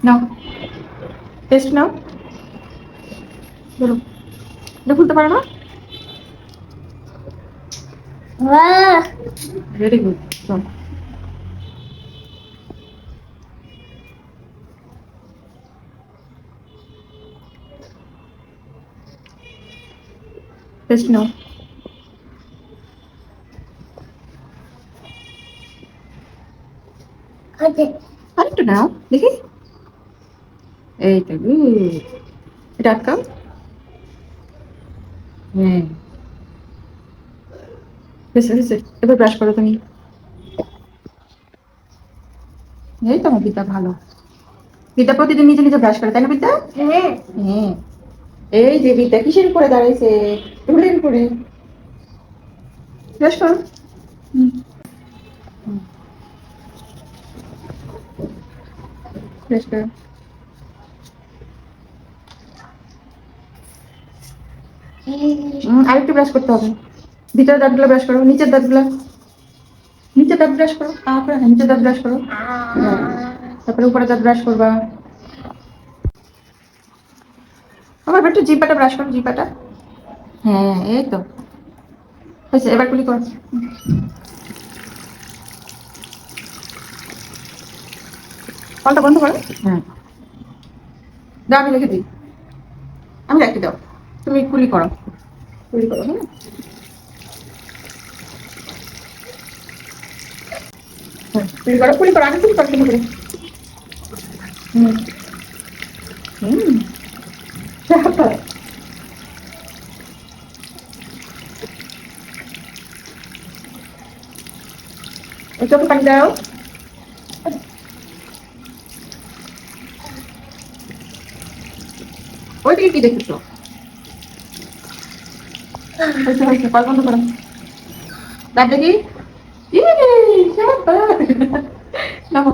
নাও, test নাও, বলো। এটা খুলতে পারো না? Very good. টেস্ট নাও। আরেকটু নাও দেখি। এই তো গুড। এটা আটকাও। হ্যাঁ, হয়েছে হয়েছে। এবার ব্রাশ করো তুমি। এই তো আমার বিদ্যা ভালো। বিদ্যা প্রতিদিন নিজে নিজে ব্রাশ করে, তাই না বিদ্যা? হ্যাঁ। এই যে বিদ্যা কিসের উপরে দাঁড়াইছে? টুলের উপরে। ব্রাশ করো। হুম, ব্রাশ করো। আরেকটু ব্রাশ করতে হবে। ভিতরের দাঁতগুলো ব্রাশ করো, নিচের দাঁতগুলো। নিচের দাঁত ব্রাশ করো, তারপরে নিচের দাঁত ব্রাশ করো। হ্যাঁ, তারপরে উপরে দাঁত ব্রাশ করবা। আবার একটু জিপাটা ব্রাশ করো, জিপাটা। হ্যাঁ, এই তো হয়েছে। এবার কুলি করো। কলটা বন্ধ করো। হ্যাঁ, দাও আমি রেখে দিই। আমি রেখে দাও, তুমি কুলি করো। কুলি করো, হ্যাঁ। কুলি করো, কুলি করো, আগে কুলি করো, কুলি করো। হুম হুম, তারপর চোখে পানি দাও। ওই দিকে কি দেখেছো? হয়েছে হয়েছে, কল বন্ধ করো। দাঁত দেখি। ইয়ে, শাবাশ। নাও।